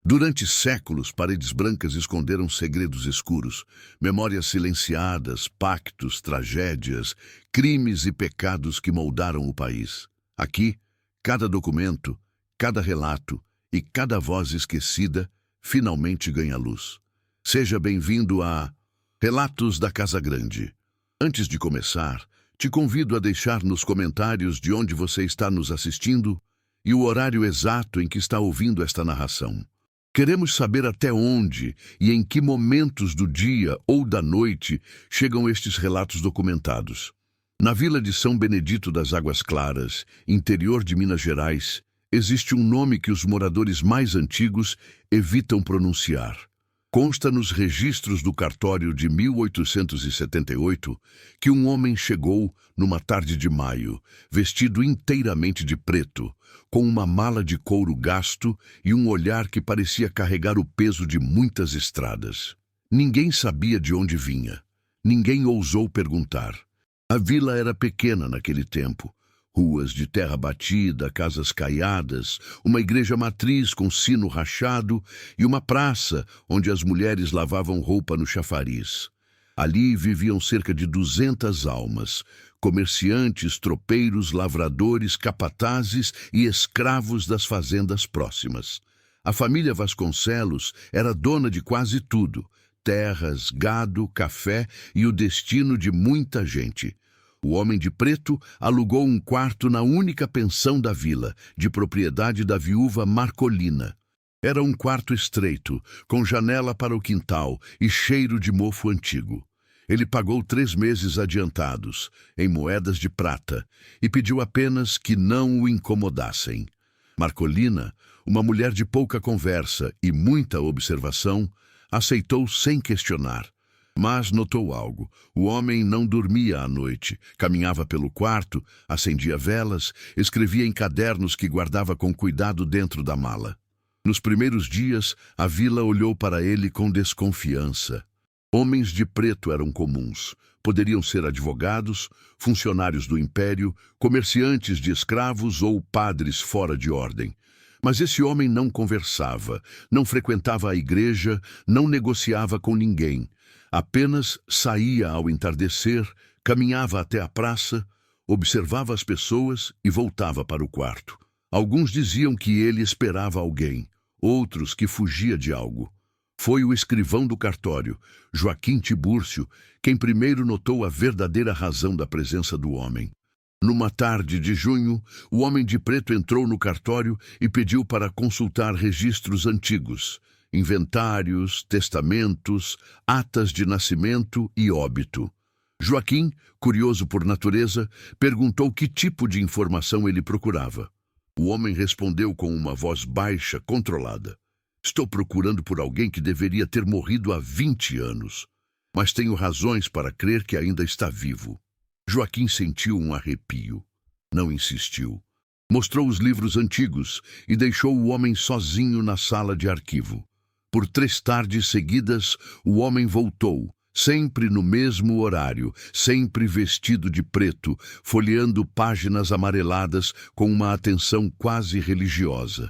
Durante séculos, paredes brancas esconderam segredos escuros, memórias silenciadas, pactos, tragédias, crimes e pecados que moldaram o país. Aqui, cada documento, cada relato e cada voz esquecida finalmente ganha luz. Seja bem-vindo a Relatos da Casa Grande. Antes de começar, te convido a deixar nos comentários de onde você está nos assistindo e o horário exato em que está ouvindo esta narração. Queremos saber até onde e em que momentos do dia ou da noite chegam estes relatos documentados. Na vila de São Benedito das Águas Claras, interior de Minas Gerais, existe um nome que os moradores mais antigos evitam pronunciar. Consta nos registros do cartório de 1878 que um homem chegou numa tarde de maio, vestido inteiramente de preto, com uma mala de couro gasto e um olhar que parecia carregar o peso de muitas estradas. Ninguém sabia de onde vinha. Ninguém ousou perguntar. A vila era pequena naquele tempo. Ruas de terra batida, casas caiadas, uma igreja matriz com sino rachado e uma praça onde as mulheres lavavam roupa no chafariz. Ali viviam cerca de 200 almas, comerciantes, tropeiros, lavradores, capatazes e escravos das fazendas próximas. A família Vasconcelos era dona de quase tudo: terras, gado, café e o destino de muita gente. O homem de preto alugou um quarto na única pensão da vila, de propriedade da viúva Marcolina. Era um quarto estreito, com janela para o quintal e cheiro de mofo antigo. Ele pagou 3 meses adiantados, em moedas de prata, e pediu apenas que não o incomodassem. Marcolina, uma mulher de pouca conversa e muita observação, aceitou sem questionar. Mas notou algo. O homem não dormia à noite. Caminhava pelo quarto, acendia velas, escrevia em cadernos que guardava com cuidado dentro da mala. Nos primeiros dias, a vila olhou para ele com desconfiança. Homens de preto eram comuns. Poderiam ser advogados, funcionários do império, comerciantes de escravos ou padres fora de ordem. Mas esse homem não conversava, não frequentava a igreja, não negociava com ninguém. Apenas saía ao entardecer, caminhava até a praça, observava as pessoas e voltava para o quarto. Alguns diziam que ele esperava alguém, outros que fugia de algo. Foi o escrivão do cartório, Joaquim Tibúrcio, quem primeiro notou a verdadeira razão da presença do homem. Numa tarde de junho, o homem de preto entrou no cartório e pediu para consultar registros antigos, inventários, testamentos, atas de nascimento e óbito. Joaquim, curioso por natureza, perguntou que tipo de informação ele procurava. O homem respondeu com uma voz baixa, controlada: "Estou procurando por alguém que deveria ter morrido há 20 anos, mas tenho razões para crer que ainda está vivo." Joaquim sentiu um arrepio. Não insistiu. Mostrou os livros antigos e deixou o homem sozinho na sala de arquivo. Por 3 tardes seguidas, o homem voltou, sempre no mesmo horário, sempre vestido de preto, folheando páginas amareladas com uma atenção quase religiosa.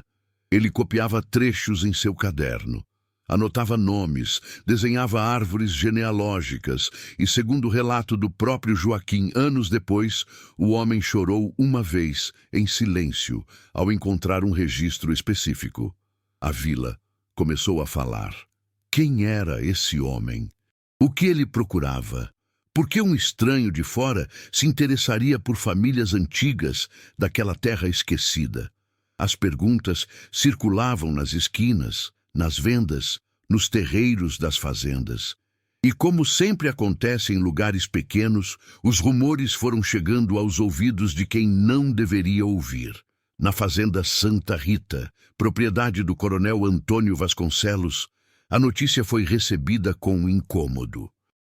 Ele copiava trechos em seu caderno. Anotava nomes, desenhava árvores genealógicas e, segundo o relato do próprio Joaquim, anos depois, o homem chorou uma vez, em silêncio, ao encontrar um registro específico. A vila começou a falar. Quem era esse homem? O que ele procurava? Por que um estranho de fora se interessaria por famílias antigas daquela terra esquecida? As perguntas circulavam nas esquinas, nas vendas, nos terreiros das fazendas. E como sempre acontece em lugares pequenos, os rumores foram chegando aos ouvidos de quem não deveria ouvir. Na fazenda Santa Rita, propriedade do coronel Antônio Vasconcelos, a notícia foi recebida com incômodo.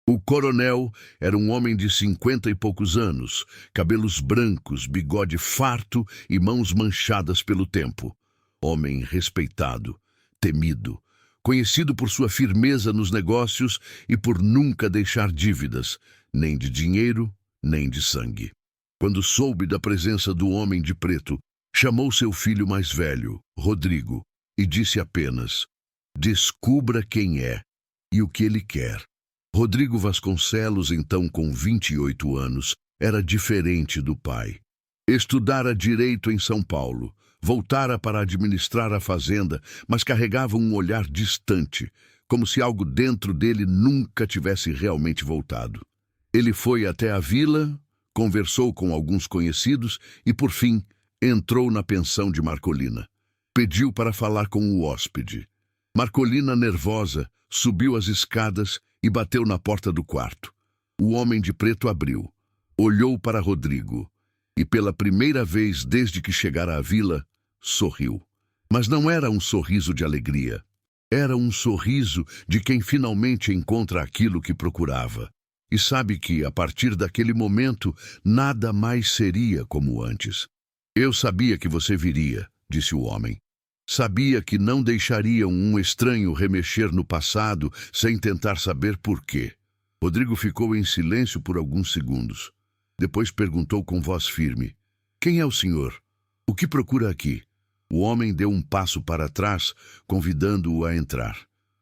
O coronel era um homem de 50 e poucos anos, cabelos brancos, bigode farto e mãos manchadas pelo tempo. Homem respeitado, temido, conhecido por sua firmeza nos negócios e por nunca deixar dívidas, nem de dinheiro, nem de sangue. Quando soube da presença do homem de preto, chamou seu filho mais velho, Rodrigo, e disse apenas: Descubra quem é e o que ele quer. Rodrigo Vasconcelos, então com 28 anos, era diferente do pai. Estudara direito em São Paulo, voltara para administrar a fazenda, mas carregava um olhar distante, como se algo dentro dele nunca tivesse realmente voltado. Ele foi até a vila, conversou com alguns conhecidos e, por fim, entrou na pensão de Marcolina. Pediu para falar com o hóspede. Marcolina, nervosa, subiu as escadas e bateu na porta do quarto. O homem de preto abriu, olhou para Rodrigo e, pela primeira vez desde que chegara à vila, sorriu. Mas não era um sorriso de alegria. Era um sorriso de quem finalmente encontra aquilo que procurava. E sabe que, a partir daquele momento, nada mais seria como antes. Eu sabia que você viria, disse o homem. Sabia que não deixariam um estranho remexer no passado sem tentar saber por quê. Rodrigo ficou em silêncio por alguns segundos. Depois perguntou com voz firme: "Quem é o senhor? O que procura aqui?" O homem deu um passo para trás, convidando-o a entrar.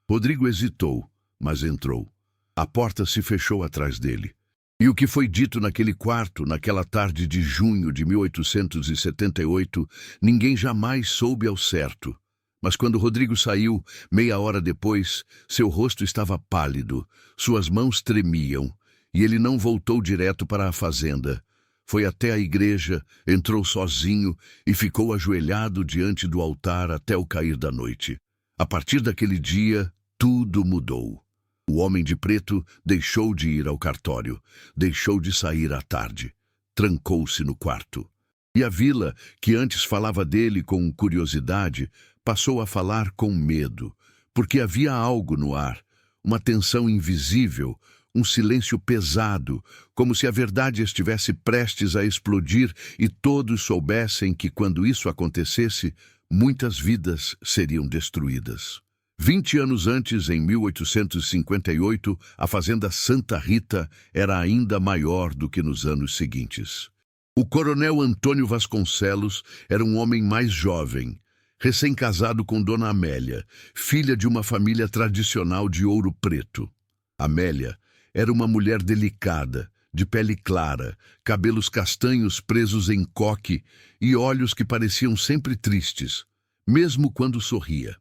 Rodrigo hesitou, mas entrou. A porta se fechou atrás dele. E o que foi dito naquele quarto, naquela tarde de junho de 1878, ninguém jamais soube ao certo. Mas quando Rodrigo saiu, meia hora depois, seu rosto estava pálido, suas mãos tremiam, e ele não voltou direto para a fazenda. Foi até a igreja, entrou sozinho e ficou ajoelhado diante do altar até o cair da noite. A partir daquele dia, tudo mudou. O homem de preto deixou de ir ao cartório, deixou de sair à tarde, trancou-se no quarto. E a vila, que antes falava dele com curiosidade, passou a falar com medo, porque havia algo no ar, uma tensão invisível, um silêncio pesado, como se a verdade estivesse prestes a explodir e todos soubessem que, quando isso acontecesse, muitas vidas seriam destruídas. 20 anos antes, em 1858, a fazenda Santa Rita era ainda maior do que nos anos seguintes. O coronel Antônio Vasconcelos era um homem mais jovem, recém-casado com Dona Amélia, filha de uma família tradicional de Ouro Preto. Amélia era uma mulher delicada, de pele clara, cabelos castanhos presos em coque e olhos que pareciam sempre tristes, mesmo quando sorria.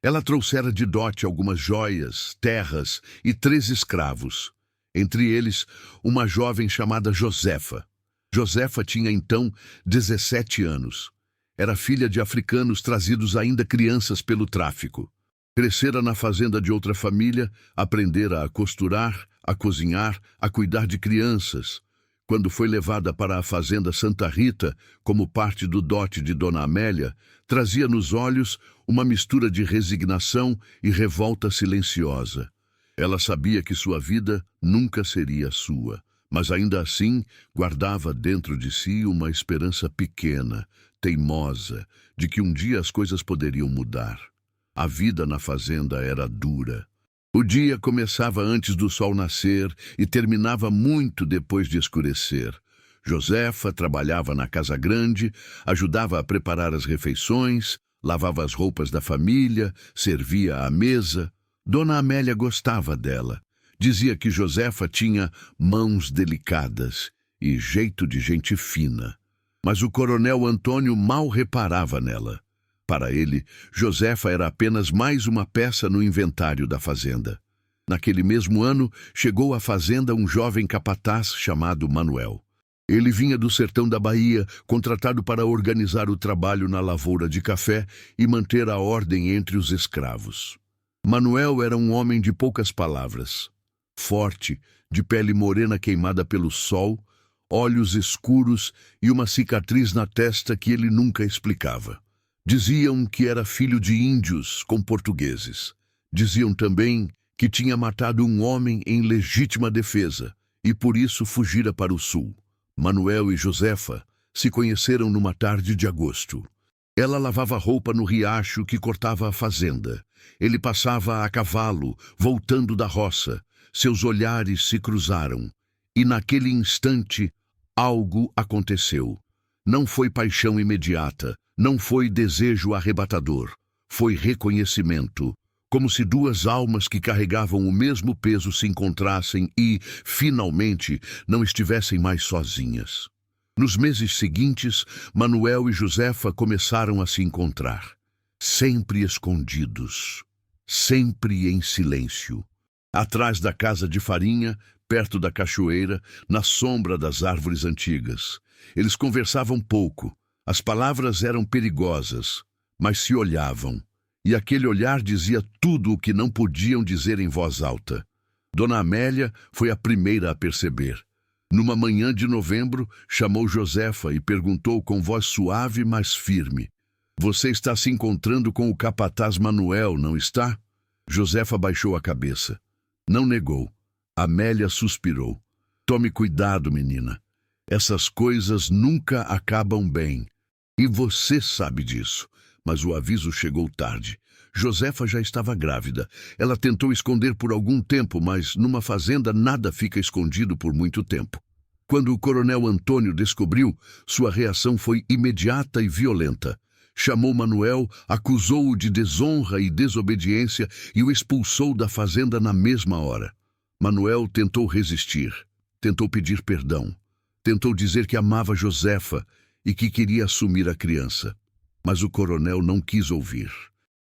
Ela trouxera de dote algumas joias, terras e 3 escravos, entre eles uma jovem chamada Josefa. Josefa tinha então 17 anos. Era filha de africanos trazidos ainda crianças pelo tráfico. Crescera na fazenda de outra família, aprendera a costurar, a cozinhar, a cuidar de crianças. Quando foi levada para a fazenda Santa Rita, como parte do dote de Dona Amélia, trazia nos olhos uma mistura de resignação e revolta silenciosa. Ela sabia que sua vida nunca seria sua, mas ainda assim guardava dentro de si uma esperança pequena, teimosa, de que um dia as coisas poderiam mudar. A vida na fazenda era dura. O dia começava antes do sol nascer e terminava muito depois de escurecer. Josefa trabalhava na casa grande, ajudava a preparar as refeições, lavava as roupas da família, servia à mesa. Dona Amélia gostava dela. Dizia que Josefa tinha mãos delicadas e jeito de gente fina. Mas o coronel Antônio mal reparava nela. Para ele, Josefa era apenas mais uma peça no inventário da fazenda. Naquele mesmo ano, chegou à fazenda um jovem capataz chamado Manuel. Ele vinha do sertão da Bahia, contratado para organizar o trabalho na lavoura de café e manter a ordem entre os escravos. Manuel era um homem de poucas palavras. Forte, de pele morena queimada pelo sol, olhos escuros e uma cicatriz na testa que ele nunca explicava. Diziam que era filho de índios com portugueses. Diziam também que tinha matado um homem em legítima defesa e por isso fugira para o sul. Manuel e Josefa se conheceram numa tarde de agosto. Ela lavava roupa no riacho que cortava a fazenda. Ele passava a cavalo, voltando da roça. Seus olhares se cruzaram. E naquele instante, algo aconteceu. Não foi paixão imediata, não foi desejo arrebatador. Foi reconhecimento. como se duas almas que carregavam o mesmo peso se encontrassem e, finalmente, não estivessem mais sozinhas. Nos meses seguintes, Manuel e Josefa começaram a se encontrar, sempre escondidos, sempre em silêncio. Atrás da casa de farinha, perto da cachoeira, na sombra das árvores antigas. Eles conversavam pouco, as palavras eram perigosas, mas se olhavam. E aquele olhar dizia tudo o que não podiam dizer em voz alta. Dona Amélia foi a primeira a perceber. Numa manhã de novembro, chamou Josefa e perguntou com voz suave, mas firme: "Você está se encontrando com o capataz Manuel, não está?" Josefa baixou a cabeça. Não negou. Amélia suspirou. "Tome cuidado, menina. Essas coisas nunca acabam bem. E você sabe disso." Mas o aviso chegou tarde. Josefa já estava grávida. Ela tentou esconder por algum tempo, mas numa fazenda nada fica escondido por muito tempo. Quando o coronel Antônio descobriu, sua reação foi imediata e violenta. Chamou Manuel, acusou-o de desonra e desobediência e o expulsou da fazenda na mesma hora. Manuel tentou resistir, tentou pedir perdão, tentou dizer que amava Josefa e que queria assumir a criança. Mas o coronel não quis ouvir.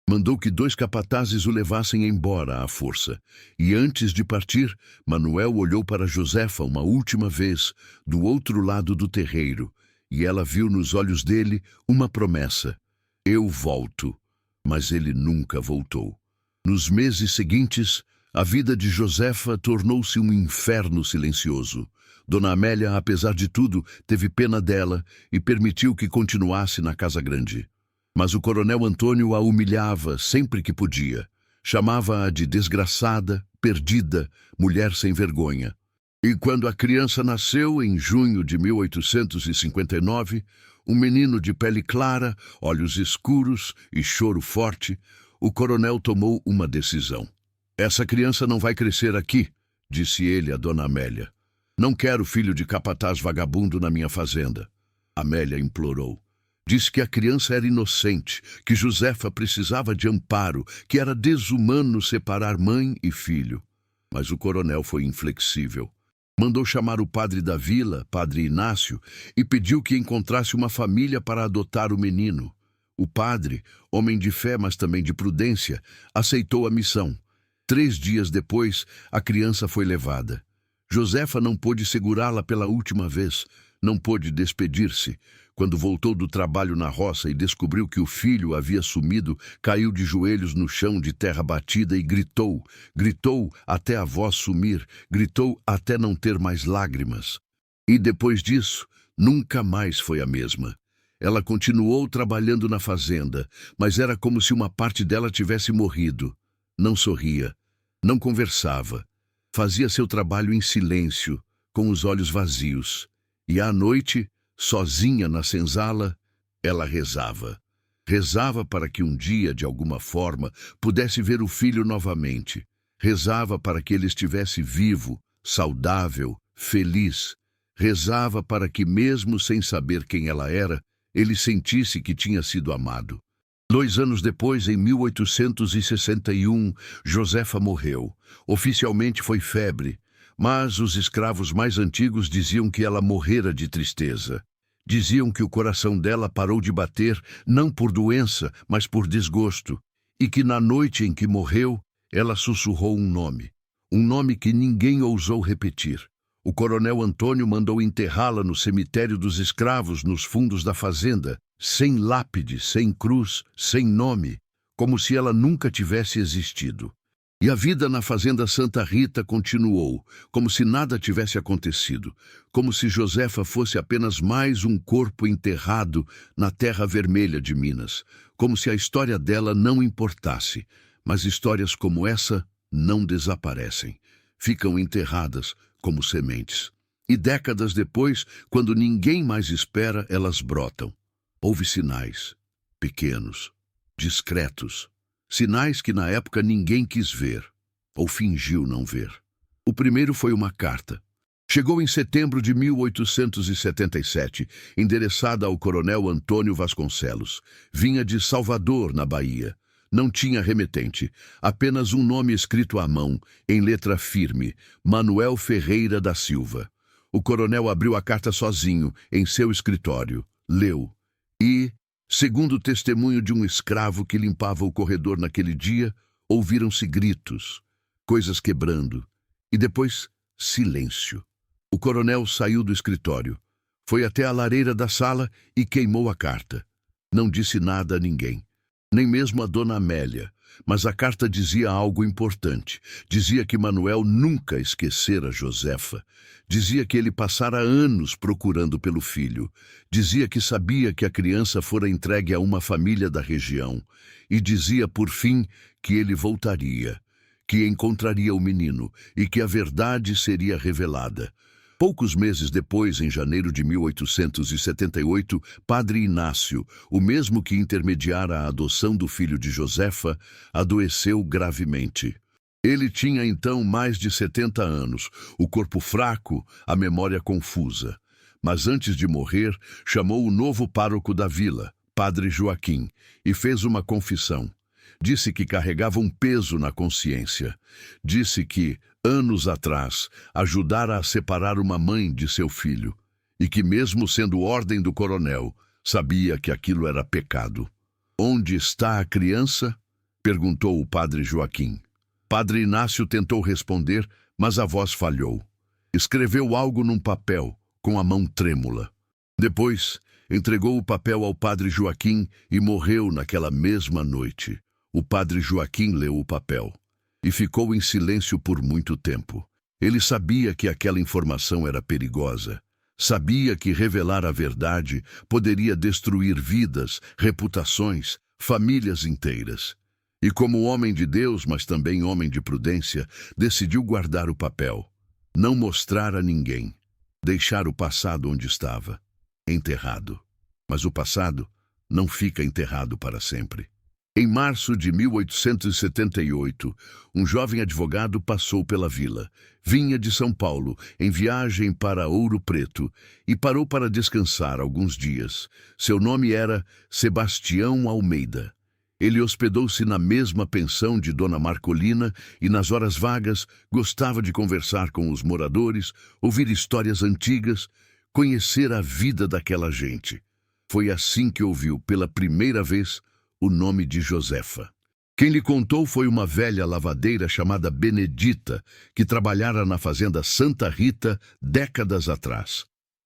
Mandou que 2 capatazes o levassem embora à força. E antes de partir, Manuel olhou para Josefa uma última vez, do outro lado do terreiro, e ela viu nos olhos dele uma promessa: "Eu volto." Mas ele nunca voltou. Nos meses seguintes, a vida de Josefa tornou-se um inferno silencioso. Dona Amélia, apesar de tudo, teve pena dela e permitiu que continuasse na casa grande. Mas o coronel Antônio a humilhava sempre que podia. Chamava-a de desgraçada, perdida, mulher sem vergonha. E quando a criança nasceu, em junho de 1859, um menino de pele clara, olhos escuros e choro forte, o coronel tomou uma decisão. "Essa criança não vai crescer aqui", disse ele a Dona Amélia. "Não quero filho de capataz vagabundo na minha fazenda." Amélia implorou. Disse que a criança era inocente, que Josefa precisava de amparo, que era desumano separar mãe e filho. Mas o coronel foi inflexível. Mandou chamar o padre da vila, padre Inácio, e pediu que encontrasse uma família para adotar o menino. O padre, homem de fé, mas também de prudência, aceitou a missão. 3 dias depois, a criança foi levada. Josefa não pôde segurá-la pela última vez, não pôde despedir-se. Quando voltou do trabalho na roça e descobriu que o filho havia sumido, caiu de joelhos no chão de terra batida e gritou. Gritou até a voz sumir, gritou até não ter mais lágrimas. E depois disso, nunca mais foi a mesma. Ela continuou trabalhando na fazenda, mas era como se uma parte dela tivesse morrido. Não sorria, não conversava. Fazia seu trabalho em silêncio, com os olhos vazios. E à noite, sozinha na senzala, ela rezava. Rezava para que um dia, de alguma forma, pudesse ver o filho novamente. Rezava para que ele estivesse vivo, saudável, feliz. Rezava para que, mesmo sem saber quem ela era, ele sentisse que tinha sido amado. 2 anos depois, em 1861, Josefa morreu. Oficialmente foi febre, mas os escravos mais antigos diziam que ela morrera de tristeza. Diziam que o coração dela parou de bater, não por doença, mas por desgosto, e que na noite em que morreu, ela sussurrou um nome que ninguém ousou repetir. O coronel Antônio mandou enterrá-la no cemitério dos escravos nos fundos da fazenda, sem lápide, sem cruz, sem nome, como se ela nunca tivesse existido. E a vida na fazenda Santa Rita continuou, como se nada tivesse acontecido, como se Josefa fosse apenas mais um corpo enterrado na terra vermelha de Minas, como se a história dela não importasse. Mas histórias como essa não desaparecem, ficam enterradas como sementes. E décadas depois, quando ninguém mais espera, elas brotam. Houve sinais, pequenos, discretos, sinais que na época ninguém quis ver, ou fingiu não ver. O primeiro foi uma carta. Chegou em setembro de 1877, endereçada ao coronel Antônio Vasconcelos. Vinha de Salvador, na Bahia. Não tinha remetente, apenas um nome escrito à mão, em letra firme: Manuel Ferreira da Silva. O coronel abriu a carta sozinho, em seu escritório. Leu. E, segundo o testemunho de um escravo que limpava o corredor naquele dia, ouviram-se gritos, coisas quebrando, e depois silêncio. O coronel saiu do escritório, foi até a lareira da sala e queimou a carta. Não disse nada a ninguém, nem mesmo a dona Amélia, mas a carta dizia algo importante. Dizia que Manuel nunca esquecera Josefa. Dizia que ele passara anos procurando pelo filho. Dizia que sabia que a criança fora entregue a uma família da região. E dizia, por fim, que ele voltaria, que encontraria o menino e que a verdade seria revelada. Poucos meses depois, em janeiro de 1878, Padre Inácio, o mesmo que intermediara a adoção do filho de Josefa, adoeceu gravemente. Ele tinha então mais de 70 anos, o corpo fraco, a memória confusa. Mas antes de morrer, chamou o novo pároco da vila, Padre Joaquim, e fez uma confissão. Disse que carregava um peso na consciência. Disse que, anos atrás, ajudara a separar uma mãe de seu filho, e que, mesmo sendo ordem do coronel, sabia que aquilo era pecado. "Onde está a criança?" perguntou o padre Joaquim. Padre Inácio tentou responder, mas a voz falhou. Escreveu algo num papel, com a mão trêmula. Depois, entregou o papel ao padre Joaquim e morreu naquela mesma noite. O padre Joaquim leu o papel e ficou em silêncio por muito tempo. Ele sabia que aquela informação era perigosa. Sabia que revelar a verdade poderia destruir vidas, reputações, famílias inteiras. E como homem de Deus, mas também homem de prudência, decidiu guardar o papel, não mostrar a ninguém, deixar o passado onde estava, enterrado. Mas o passado não fica enterrado para sempre. Em março de 1878, um jovem advogado passou pela vila. Vinha de São Paulo, em viagem para Ouro Preto, e parou para descansar alguns dias. Seu nome era Sebastião Almeida. Ele hospedou-se na mesma pensão de Dona Marcolina e, nas horas vagas, gostava de conversar com os moradores, ouvir histórias antigas, conhecer a vida daquela gente. Foi assim que ouviu, pela primeira vez, o nome de Josefa. Quem lhe contou foi uma velha lavadeira chamada Benedita, que trabalhara na fazenda Santa Rita décadas atrás.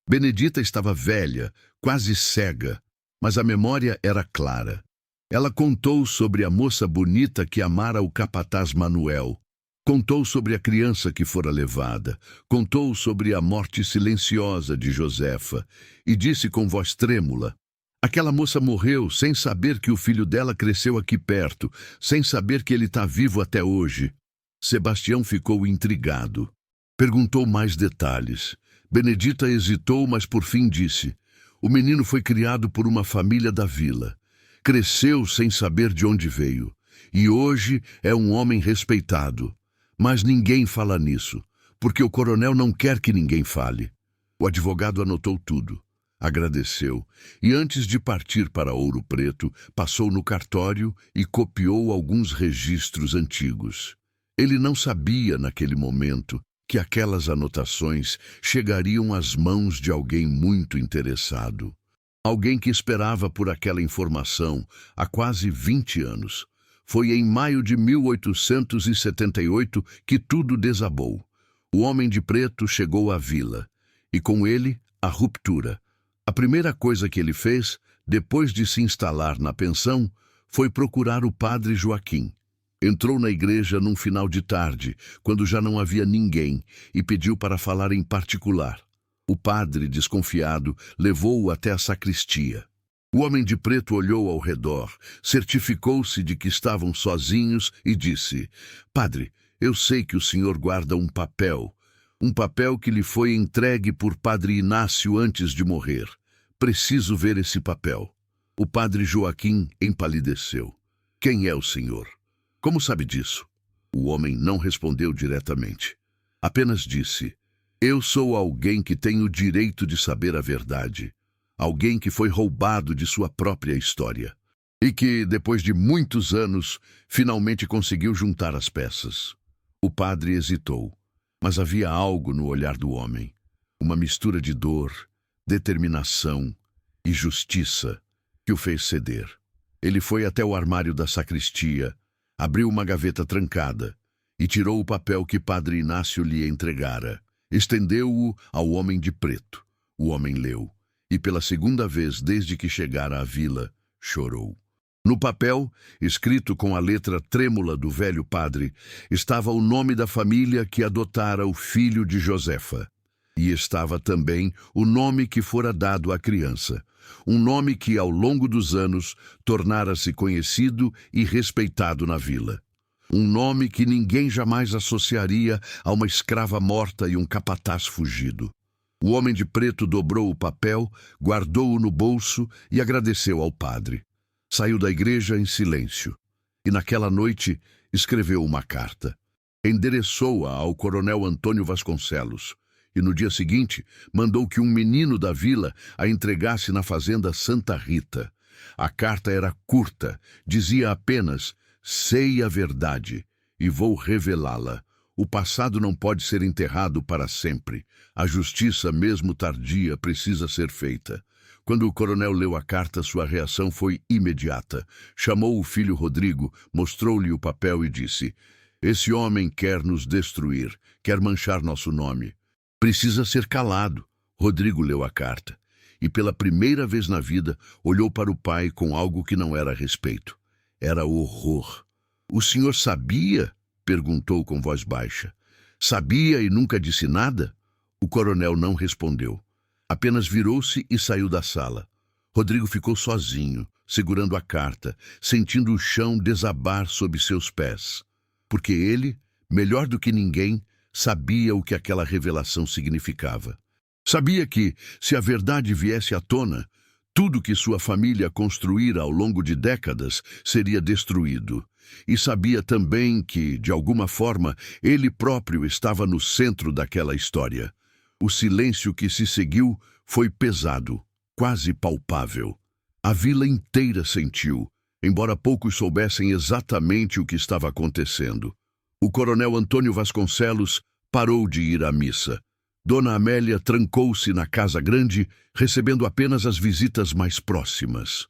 Benedita estava velha, quase cega, mas a memória era clara. Ela contou sobre a moça bonita que amara o capataz Manuel. Contou sobre a criança que fora levada. Contou sobre a morte silenciosa de Josefa e disse com voz trêmula: "Aquela moça morreu sem saber que o filho dela cresceu aqui perto, sem saber que ele está vivo até hoje." Sebastião ficou intrigado. Perguntou mais detalhes. Benedita hesitou, mas por fim disse: "O menino foi criado por uma família da vila. Cresceu sem saber de onde veio. E hoje é um homem respeitado. Mas ninguém fala nisso, porque o coronel não quer que ninguém fale." O advogado anotou tudo. Agradeceu e, antes de partir para Ouro Preto, passou no cartório e copiou alguns registros antigos. Ele não sabia, naquele momento, que aquelas anotações chegariam às mãos de alguém muito interessado. Alguém que esperava por aquela informação há quase 20 anos. Foi em maio de 1878 que tudo desabou. O homem de preto chegou à vila, e com ele a ruptura. A primeira coisa que ele fez, depois de se instalar na pensão, foi procurar o padre Joaquim. Entrou na igreja num final de tarde, quando já não havia ninguém, e pediu para falar em particular. O padre, desconfiado, levou-o até a sacristia. O homem de preto olhou ao redor, certificou-se de que estavam sozinhos e disse: "Padre, eu sei que o senhor guarda um papel que lhe foi entregue por Padre Inácio antes de morrer. Preciso ver esse papel." O padre Joaquim empalideceu. "Quem é o senhor? Como sabe disso?" O homem não respondeu diretamente. Apenas disse: "Eu sou alguém que tem o direito de saber a verdade. Alguém que foi roubado de sua própria história." e que, depois de muitos anos, finalmente conseguiu juntar as peças. O padre hesitou, mas havia algo no olhar do homem, uma mistura de dor, determinação e justiça que o fez ceder. Ele foi até o armário da sacristia, abriu uma gaveta trancada e tirou o papel que Padre Inácio lhe entregara. Estendeu-o ao homem de preto. O homem leu, e pela segunda vez desde que chegara à vila, chorou. No papel, escrito com a letra trêmula do velho padre, estava o nome da família que adotara o filho de Josefa. E estava também o nome que fora dado à criança, um nome que, ao longo dos anos, tornara-se conhecido e respeitado na vila. Um nome que ninguém jamais associaria a uma escrava morta e um capataz fugido. O homem de preto dobrou o papel, guardou-o no bolso e agradeceu ao padre. Saiu da igreja em silêncio e, naquela noite, escreveu uma carta. Endereçou-a ao coronel Antônio Vasconcelos e, no dia seguinte, mandou que um menino da vila a entregasse na fazenda Santa Rita. A carta era curta, dizia apenas: sei a verdade e vou revelá-la. O passado não pode ser enterrado para sempre. A justiça, mesmo tardia, precisa ser feita. Quando o coronel leu a carta, sua reação foi imediata. Chamou o filho Rodrigo, mostrou-lhe o papel e disse: esse homem quer nos destruir, quer manchar nosso nome. Precisa ser calado. Rodrigo leu a carta e, pela primeira vez na vida, olhou para o pai com algo que não era respeito. Era horror. O senhor sabia? Perguntou com voz baixa. Sabia e nunca disse nada? O coronel não respondeu. Apenas virou-se e saiu da sala. Rodrigo ficou sozinho, segurando a carta, sentindo o chão desabar sob seus pés. Porque ele, melhor do que ninguém, sabia o que aquela revelação significava. Sabia que, se a verdade viesse à tona, tudo que sua família construíra ao longo de décadas seria destruído. E sabia também que, de alguma forma, ele próprio estava no centro daquela história. O silêncio que se seguiu foi pesado, quase palpável. A vila inteira sentiu, embora poucos soubessem exatamente o que estava acontecendo. O coronel Antônio Vasconcelos parou de ir à missa. Dona Amélia trancou-se na casa grande, recebendo apenas as visitas mais próximas.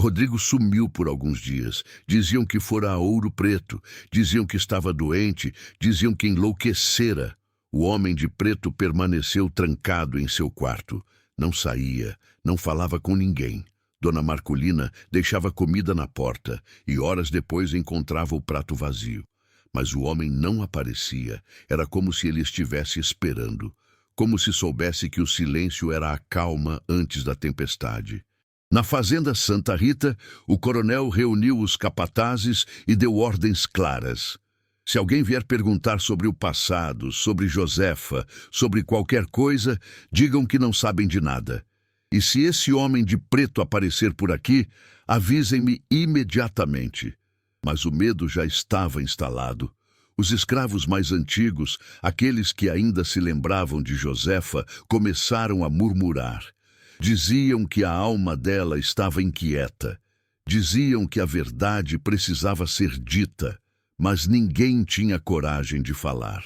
Rodrigo sumiu por alguns dias. Diziam que fora a Ouro Preto, diziam que estava doente, diziam que enlouquecera. O homem de preto permaneceu trancado em seu quarto. Não saía, não falava com ninguém. Dona Marcolina deixava comida na porta e horas depois encontrava o prato vazio. Mas o homem não aparecia. Era como se ele estivesse esperando. Como se soubesse que o silêncio era a calma antes da tempestade. Na fazenda Santa Rita, o coronel reuniu os capatazes e deu ordens claras. Se alguém vier perguntar sobre o passado, sobre Josefa, sobre qualquer coisa, digam que não sabem de nada. E se esse homem de preto aparecer por aqui, avisem-me imediatamente. Mas o medo já estava instalado. Os escravos mais antigos, aqueles que ainda se lembravam de Josefa, começaram a murmurar. Diziam que a alma dela estava inquieta. Diziam que a verdade precisava ser dita, mas ninguém tinha coragem de falar.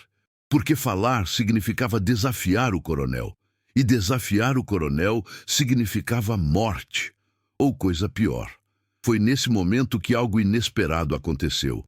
Porque falar significava desafiar o coronel, e desafiar o coronel significava morte, ou coisa pior. Foi nesse momento que algo inesperado aconteceu.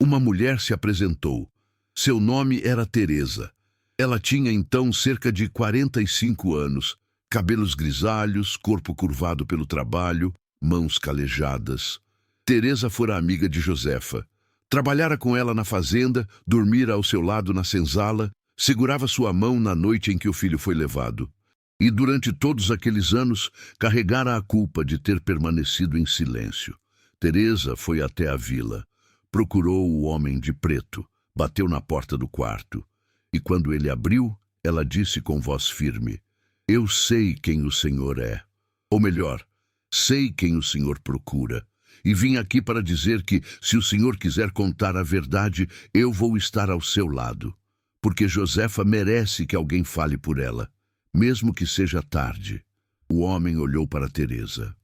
Uma mulher se apresentou. Seu nome era Teresa. Ela tinha então cerca de 45 anos, cabelos grisalhos, corpo curvado pelo trabalho, mãos calejadas. Teresa fora amiga de Josefa. Trabalhara com ela na fazenda, dormira ao seu lado na senzala, segurava sua mão na noite em que o filho foi levado. E durante todos aqueles anos, carregara a culpa de ter permanecido em silêncio. Teresa foi até a vila. Procurou o homem de preto, bateu na porta do quarto. E quando ele abriu, ela disse com voz firme: eu sei quem o Senhor é. Ou melhor, sei quem o Senhor procura. E vim aqui para dizer que, se o Senhor quiser contar a verdade, eu vou estar ao seu lado. Porque Josefa merece que alguém fale por ela, mesmo que seja tarde. O homem olhou para Teresa.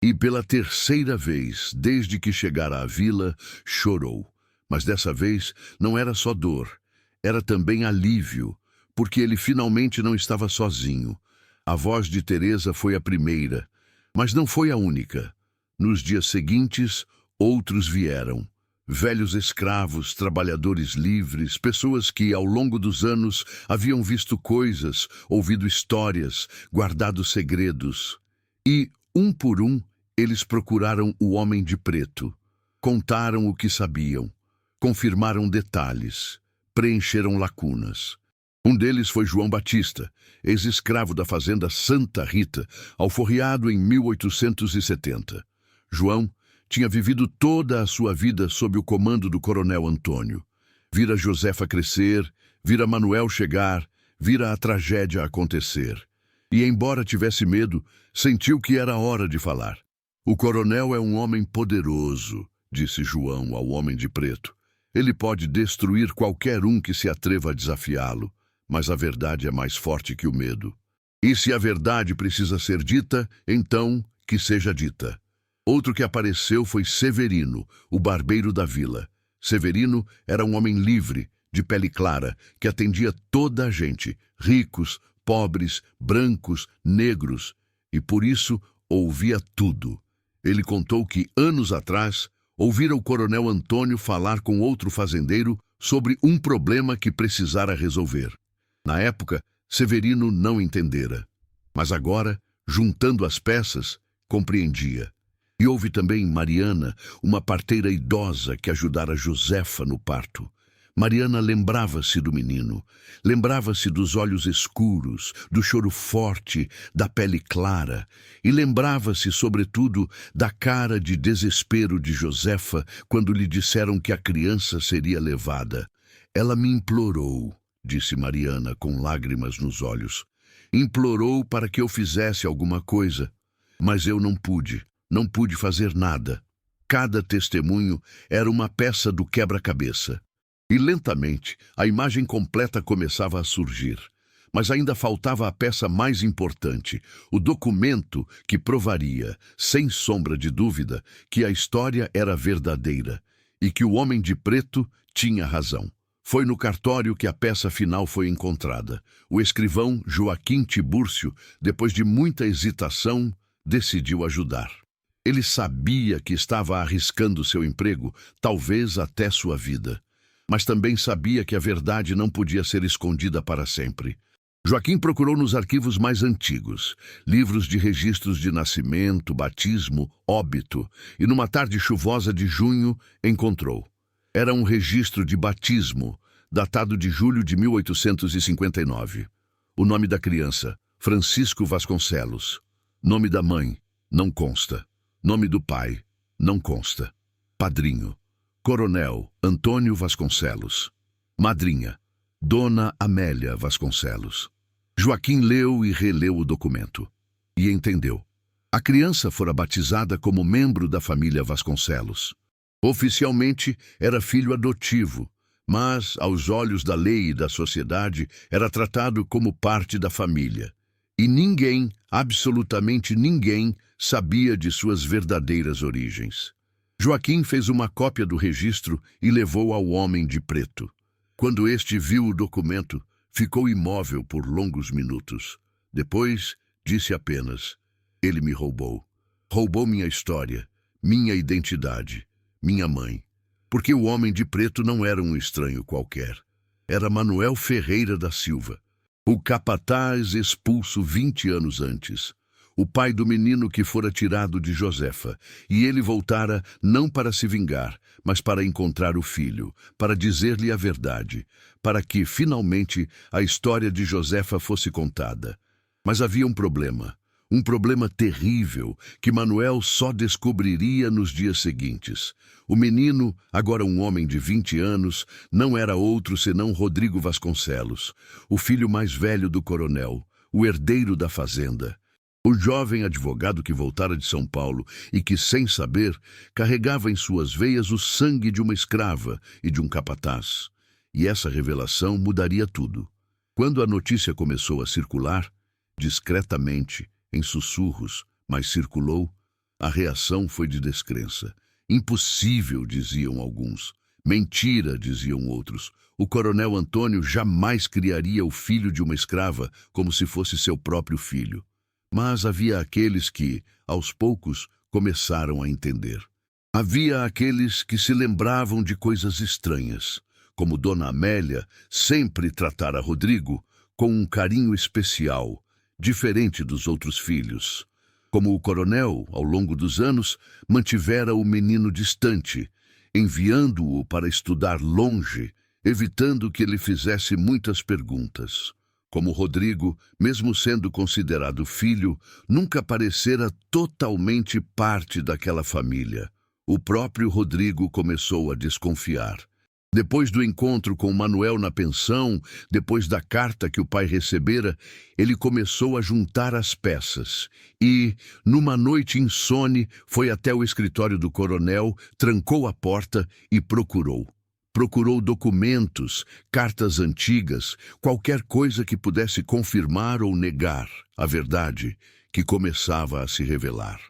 E pela terceira vez, desde que chegara à vila, chorou. Mas dessa vez não era só dor, era também alívio, porque ele finalmente não estava sozinho. A voz de Teresa foi a primeira, mas não foi a única. Nos dias seguintes, outros vieram. Velhos escravos, trabalhadores livres, pessoas que, ao longo dos anos, haviam visto coisas, ouvido histórias, guardado segredos. E, um por um, eles procuraram o homem de preto. Contaram o que sabiam, confirmaram detalhes, preencheram lacunas. Um deles foi João Batista, ex-escravo da fazenda Santa Rita, alforriado em 1870. João tinha vivido toda a sua vida sob o comando do coronel Antônio. Vira Josefa crescer, vira Manuel chegar, vira a tragédia acontecer. E, embora tivesse medo, sentiu que era hora de falar. O coronel é um homem poderoso, disse João ao homem de preto. Ele pode destruir qualquer um que se atreva a desafiá-lo, mas a verdade é mais forte que o medo. E se a verdade precisa ser dita, então que seja dita. Outro que apareceu foi Severino, o barbeiro da vila. Severino era um homem livre, de pele clara, que atendia toda a gente, ricos, pobres, brancos, negros, e por isso ouvia tudo. Ele contou que, anos atrás, ouvira o coronel Antônio falar com outro fazendeiro sobre um problema que precisara resolver. Na época, Severino não entendera, mas agora, juntando as peças, compreendia. E houve também Mariana, uma parteira idosa que ajudara Josefa no parto. Mariana lembrava-se do menino, lembrava-se dos olhos escuros, do choro forte, da pele clara, e lembrava-se, sobretudo, da cara de desespero de Josefa quando lhe disseram que a criança seria levada. Ela me implorou, disse Mariana com lágrimas nos olhos. Implorou para que eu fizesse alguma coisa, mas eu não pude. Não pude fazer nada. Cada testemunho era uma peça do quebra-cabeça. E lentamente a imagem completa começava a surgir. Mas ainda faltava a peça mais importante, o documento que provaria, sem sombra de dúvida, que a história era verdadeira e que o homem de preto tinha razão. Foi no cartório que a peça final foi encontrada. O escrivão Joaquim Tibúrcio, depois de muita hesitação, decidiu ajudar. Ele sabia que estava arriscando seu emprego, talvez até sua vida. Mas também sabia que a verdade não podia ser escondida para sempre. Joaquim procurou nos arquivos mais antigos, livros de registros de nascimento, batismo, óbito, e numa tarde chuvosa de junho encontrou. Era um registro de batismo, datado de julho de 1859. O nome da criança, Francisco Vasconcelos. Nome da mãe, não consta. Nome do pai, não consta. Padrinho, Coronel Antônio Vasconcelos. Madrinha, Dona Amélia Vasconcelos. Joaquim leu e releu o documento. E entendeu. A criança fora batizada como membro da família Vasconcelos. Oficialmente, era filho adotivo, mas, aos olhos da lei e da sociedade, era tratado como parte da família. E ninguém, absolutamente ninguém, sabia de suas verdadeiras origens. Joaquim fez uma cópia do registro e levou ao homem de preto. Quando este viu o documento, ficou imóvel por longos minutos. Depois, disse apenas: ele me roubou. Roubou minha história, minha identidade, minha mãe. Porque o homem de preto não era um estranho qualquer. Era Manuel Ferreira da Silva, o capataz expulso 20 anos antes. O pai do menino que fora tirado de Josefa, e ele voltara não para se vingar, mas para encontrar o filho, para dizer-lhe a verdade, para que, finalmente, a história de Josefa fosse contada. Mas havia um problema terrível, que Manuel só descobriria nos dias seguintes. O menino, agora um homem de 20 anos, não era outro senão Rodrigo Vasconcelos, o filho mais velho do coronel, o herdeiro da fazenda. O jovem advogado que voltara de São Paulo e que, sem saber, carregava em suas veias o sangue de uma escrava e de um capataz. E essa revelação mudaria tudo. Quando a notícia começou a circular, discretamente, em sussurros, mas circulou, A reação foi de descrença. Impossível, diziam alguns. Mentira, diziam outros. O coronel Antônio jamais criaria o filho de uma escrava como se fosse seu próprio filho. Mas havia aqueles que, aos poucos, começaram a entender. Havia aqueles que se lembravam de coisas estranhas, como Dona Amélia sempre tratara Rodrigo com um carinho especial, diferente dos outros filhos. Como o coronel, ao longo dos anos, mantivera o menino distante, enviando-o para estudar longe, evitando que ele fizesse muitas perguntas. Como Rodrigo, mesmo sendo considerado filho, nunca parecera totalmente parte daquela família. O próprio Rodrigo começou a desconfiar. Depois do encontro com Manuel na pensão, depois da carta que o pai recebera, ele começou a juntar as peças e, numa noite insone, foi até o escritório do coronel, trancou a porta e procurou. Procurou documentos, cartas antigas, qualquer coisa que pudesse confirmar ou negar a verdade que começava a se revelar.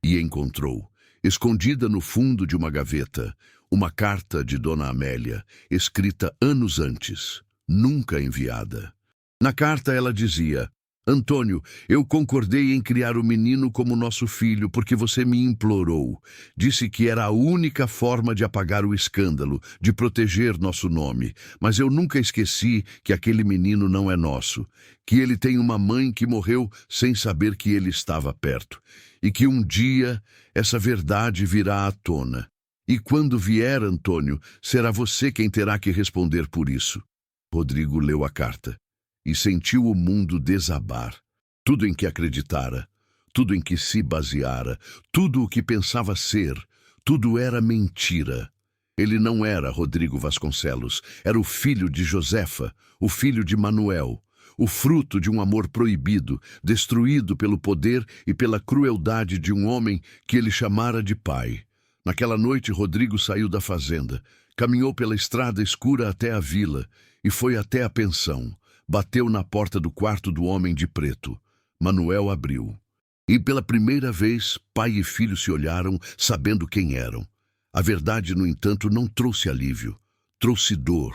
E encontrou, escondida no fundo de uma gaveta, uma carta de Dona Amélia, escrita anos antes, nunca enviada. Na carta ela dizia: Antônio, eu concordei em criar o menino como nosso filho porque você me implorou. Disse que era a única forma de apagar o escândalo, de proteger nosso nome. Mas eu nunca esqueci que aquele menino não é nosso, que ele tem uma mãe que morreu sem saber que ele estava perto, e que um dia essa verdade virá à tona. E quando vier, Antônio, será você quem terá que responder por isso. Rodrigo leu a carta e sentiu o mundo desabar. Tudo em que acreditara, tudo em que se baseara, tudo o que pensava ser, tudo era mentira. Ele não era Rodrigo Vasconcelos, era o filho de Josefa, o filho de Manuel, o fruto de um amor proibido, destruído pelo poder e pela crueldade de um homem que ele chamara de pai. Naquela noite, Rodrigo saiu da fazenda, caminhou pela estrada escura até a vila e foi até a pensão. Bateu na porta do quarto do homem de preto. Manuel abriu. E pela primeira vez, pai e filho se olharam, sabendo quem eram. A verdade, no entanto, não trouxe alívio. Trouxe dor,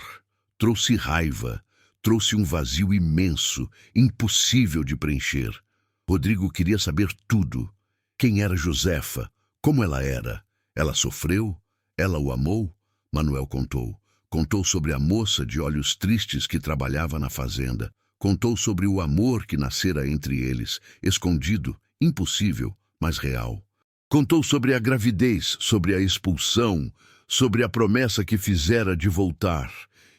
trouxe raiva, trouxe um vazio imenso, impossível de preencher. Rodrigo queria saber tudo. Quem era Josefa? Como ela era? Ela sofreu? Ela o amou? Manuel contou. Contou sobre a moça de olhos tristes que trabalhava na fazenda. Contou sobre o amor que nascera entre eles, escondido, impossível, mas real. Contou sobre a gravidez, sobre a expulsão, sobre a promessa que fizera de voltar.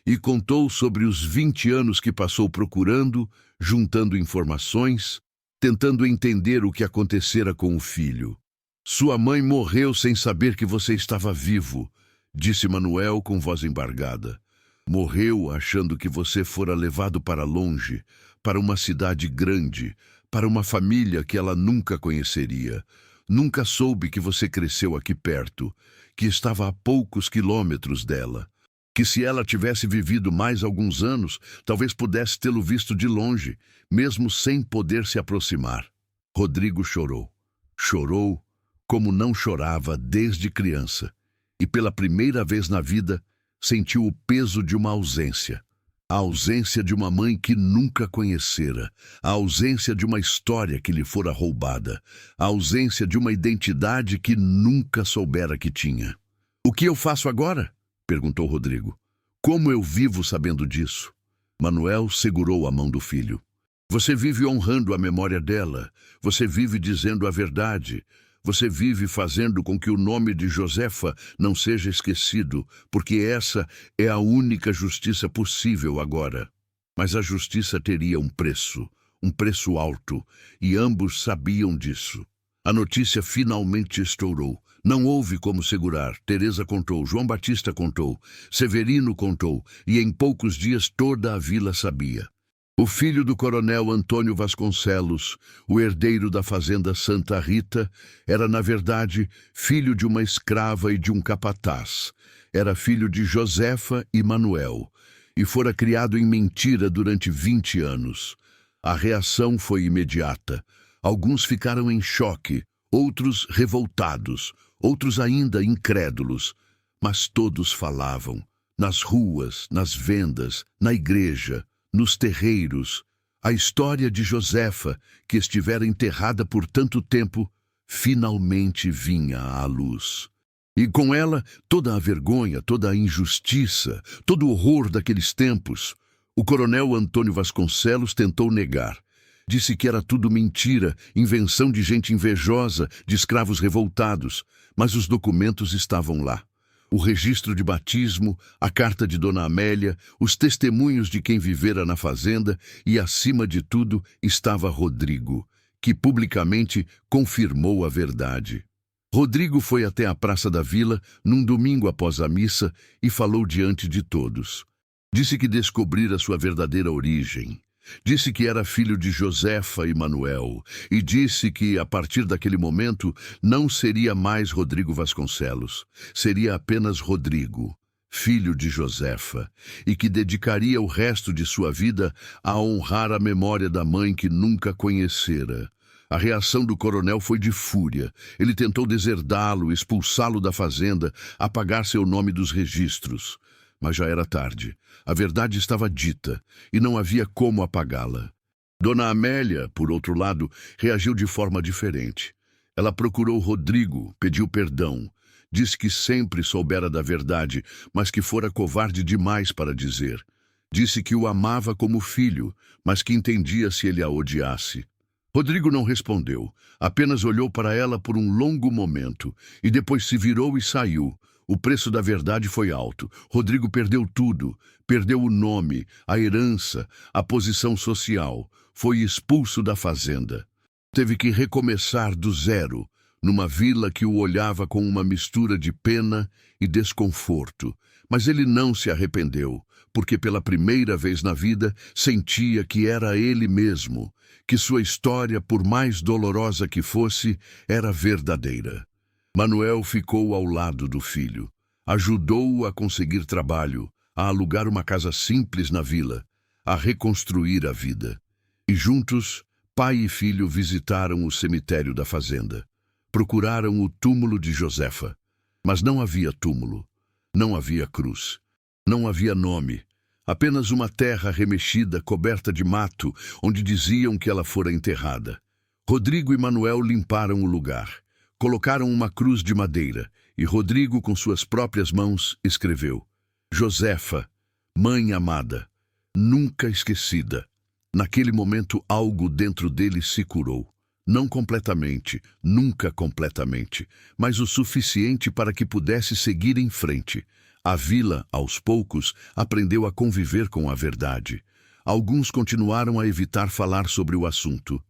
E contou sobre os 20 anos que passou procurando, juntando informações, tentando entender o que acontecera com o filho. Sua mãe morreu sem saber que você estava vivo, disse Manuel com voz embargada. Morreu achando que você fora levado para longe, para uma cidade grande, para uma família que ela nunca conheceria. Nunca soube que você cresceu aqui perto, que estava a poucos quilômetros dela. Que se ela tivesse vivido mais alguns anos, talvez pudesse tê-lo visto de longe, mesmo sem poder se aproximar. Rodrigo chorou. Chorou como não chorava desde criança. E pela primeira vez na vida, sentiu o peso de uma ausência. A ausência de uma mãe que nunca conhecera. A ausência de uma história que lhe fora roubada. A ausência de uma identidade que nunca soubera que tinha. O que eu faço agora? Perguntou Rodrigo. Como eu vivo sabendo disso? Manuel segurou a mão do filho. Você vive honrando a memória dela. Você vive dizendo a verdade. Você vive fazendo com que o nome de Josefa não seja esquecido, porque essa é a única justiça possível agora. Mas a justiça teria um preço alto, e ambos sabiam disso. A notícia finalmente estourou. Não houve como segurar. Teresa contou, João Batista contou, Severino contou, e em poucos dias toda a vila sabia. O filho do coronel Antônio Vasconcelos, o herdeiro da fazenda Santa Rita, era, na verdade, filho de uma escrava e de um capataz. Era filho de Josefa e Manuel, e fora criado em mentira durante 20 anos. A reação foi imediata. Alguns ficaram em choque, outros revoltados, outros ainda incrédulos, mas todos falavam, nas ruas, nas vendas, na igreja, nos terreiros. A história de Josefa, que estivera enterrada por tanto tempo, finalmente vinha à luz. E com ela, toda a vergonha, toda a injustiça, todo o horror daqueles tempos. O coronel Antônio Vasconcelos tentou negar. Disse que era tudo mentira, invenção de gente invejosa, de escravos revoltados, mas os documentos estavam lá. O registro de batismo, a carta de Dona Amélia, os testemunhos de quem vivera na fazenda e, acima de tudo, estava Rodrigo, que publicamente confirmou a verdade. Rodrigo foi até a Praça da Vila, num domingo após a missa, e falou diante de todos. Disse que descobrira sua verdadeira origem. Disse que era filho de Josefa e Manuel, e disse que, a partir daquele momento, não seria mais Rodrigo Vasconcelos, seria apenas Rodrigo, filho de Josefa, e que dedicaria o resto de sua vida a honrar a memória da mãe que nunca conhecera. A reação do coronel foi de fúria. Ele tentou deserdá-lo, expulsá-lo da fazenda, apagar seu nome dos registros. Mas já era tarde. A verdade estava dita, e não havia como apagá-la. Dona Amélia, por outro lado, reagiu de forma diferente. Ela procurou Rodrigo, pediu perdão. Disse que sempre soubera da verdade, mas que fora covarde demais para dizer. Disse que o amava como filho, mas que entendia se ele a odiasse. Rodrigo não respondeu, apenas olhou para ela por um longo momento, e depois se virou e saiu. O preço da verdade foi alto. Rodrigo perdeu tudo. Perdeu o nome, a herança, a posição social. Foi expulso da fazenda. Teve que recomeçar do zero, numa vila que o olhava com uma mistura de pena e desconforto. Mas ele não se arrependeu, porque pela primeira vez na vida sentia que era ele mesmo, que sua história, por mais dolorosa que fosse, era verdadeira. Manuel ficou ao lado do filho. Ajudou-o a conseguir trabalho, a alugar uma casa simples na vila, a reconstruir a vida. E juntos, pai e filho visitaram o cemitério da fazenda. Procuraram o túmulo de Josefa. Mas não havia túmulo, não havia cruz, não havia nome. Apenas uma terra remexida, coberta de mato, onde diziam que ela fora enterrada. Rodrigo e Manuel limparam o lugar. Colocaram uma cruz de madeira, e Rodrigo, com suas próprias mãos, escreveu: Josefa, mãe amada, nunca esquecida. Naquele momento, algo dentro dele se curou. Não completamente, nunca completamente, mas o suficiente para que pudesse seguir em frente. A vila, aos poucos, aprendeu a conviver com a verdade. Alguns continuaram a evitar falar sobre o assunto.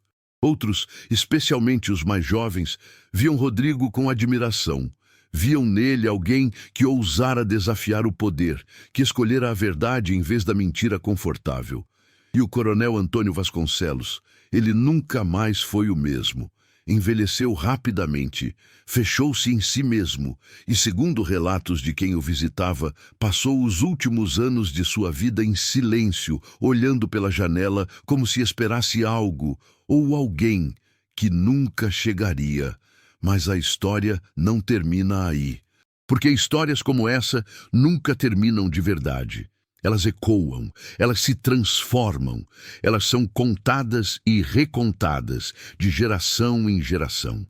Outros, especialmente os mais jovens, viam Rodrigo com admiração. Viam nele alguém que ousara desafiar o poder, que escolhera a verdade em vez da mentira confortável. E o coronel Antônio Vasconcelos, ele nunca mais foi o mesmo. Envelheceu rapidamente, fechou-se em si mesmo e, segundo relatos de quem o visitava, passou os últimos anos de sua vida em silêncio, olhando pela janela como se esperasse algo ou alguém que nunca chegaria. Mas a história não termina aí, porque histórias como essa nunca terminam de verdade. Elas ecoam, elas se transformam, elas são contadas e recontadas de geração em geração.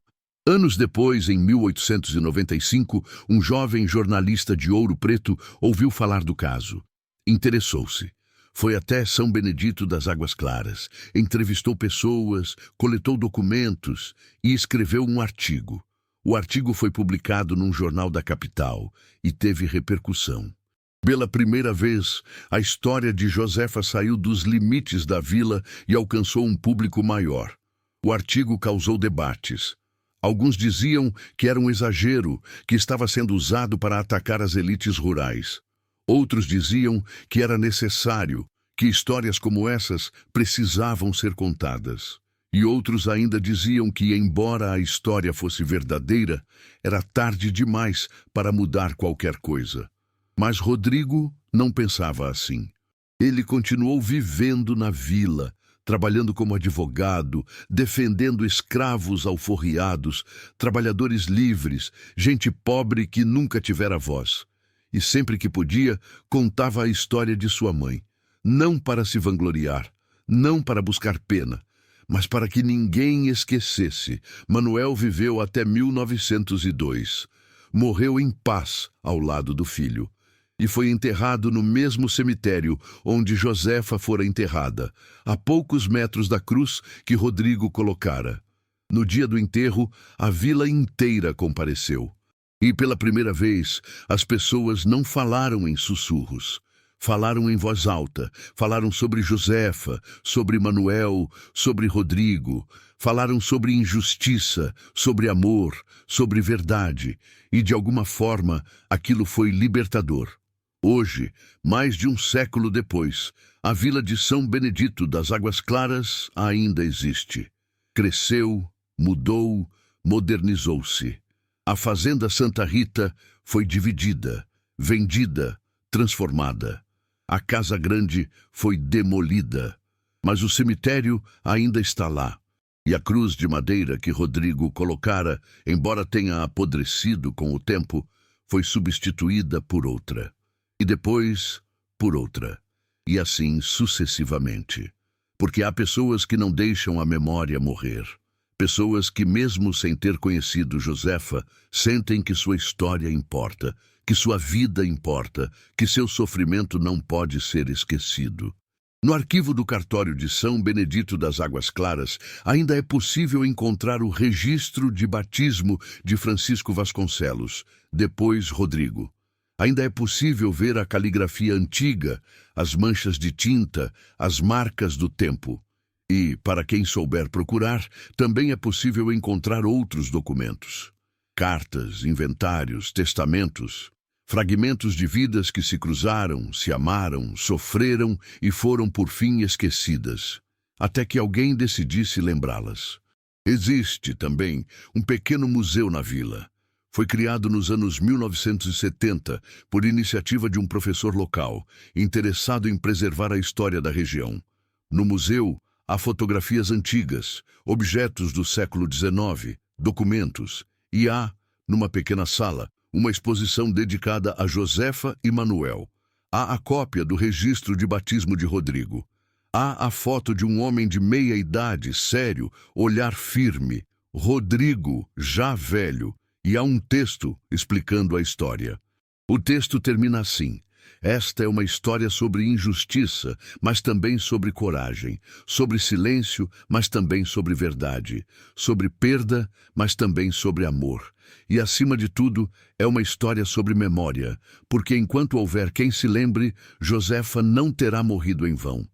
Anos depois, em 1895, um jovem jornalista de Ouro Preto ouviu falar do caso. Interessou-se. Foi até São Benedito das Águas Claras, entrevistou pessoas, coletou documentos e escreveu um artigo. O artigo foi publicado num jornal da capital e teve repercussão. Pela primeira vez, a história de Josefa saiu dos limites da vila e alcançou um público maior. O artigo causou debates. Alguns diziam que era um exagero, que estava sendo usado para atacar as elites rurais. Outros diziam que era necessário, que histórias como essas precisavam ser contadas. E outros ainda diziam que, embora a história fosse verdadeira, era tarde demais para mudar qualquer coisa. Mas Rodrigo não pensava assim. Ele continuou vivendo na vila, trabalhando como advogado, defendendo escravos alforriados, trabalhadores livres, gente pobre que nunca tivera voz. E sempre que podia, contava a história de sua mãe, não para se vangloriar, não para buscar pena, mas para que ninguém esquecesse. Manuel viveu até 1902. Morreu em paz ao lado do filho. E foi enterrado no mesmo cemitério onde Josefa fora enterrada, a poucos metros da cruz que Rodrigo colocara. No dia do enterro, a vila inteira compareceu. E pela primeira vez, as pessoas não falaram em sussurros. Falaram em voz alta, falaram sobre Josefa, sobre Manuel, sobre Rodrigo, falaram sobre injustiça, sobre amor, sobre verdade, e de alguma forma aquilo foi libertador. Hoje, mais de um século depois, a vila de São Benedito das Águas Claras ainda existe. Cresceu, mudou, modernizou-se. A fazenda Santa Rita foi dividida, vendida, transformada. A casa grande foi demolida, mas o cemitério ainda está lá. E a cruz de madeira que Rodrigo colocara, embora tenha apodrecido com o tempo, foi substituída por outra. E depois, por outra. E assim sucessivamente. Porque há pessoas que não deixam a memória morrer. Pessoas que, mesmo sem ter conhecido Josefa, sentem que sua história importa, que sua vida importa, que seu sofrimento não pode ser esquecido. No arquivo do cartório de São Benedito das Águas Claras, ainda é possível encontrar o registro de batismo de Francisco Vasconcelos, depois Rodrigo. Ainda é possível ver a caligrafia antiga, as manchas de tinta, as marcas do tempo. E, para quem souber procurar, também é possível encontrar outros documentos. Cartas, inventários, testamentos, fragmentos de vidas que se cruzaram, se amaram, sofreram e foram por fim esquecidas, até que alguém decidisse lembrá-las. Existe também um pequeno museu na vila. Foi criado nos anos 1970 por iniciativa de um professor local, interessado em preservar a história da região. No museu, há fotografias antigas, objetos do século XIX, documentos, e há, numa pequena sala, uma exposição dedicada a Josefa e Manuel. Há a cópia do registro de batismo de Rodrigo. Há a foto de um homem de meia idade, sério, olhar firme, Rodrigo, já velho, e há um texto explicando a história. O texto termina assim: esta é uma história sobre injustiça, mas também sobre coragem, sobre silêncio, mas também sobre verdade, sobre perda, mas também sobre amor. E, acima de tudo, é uma história sobre memória, porque enquanto houver quem se lembre, Josefa não terá morrido em vão.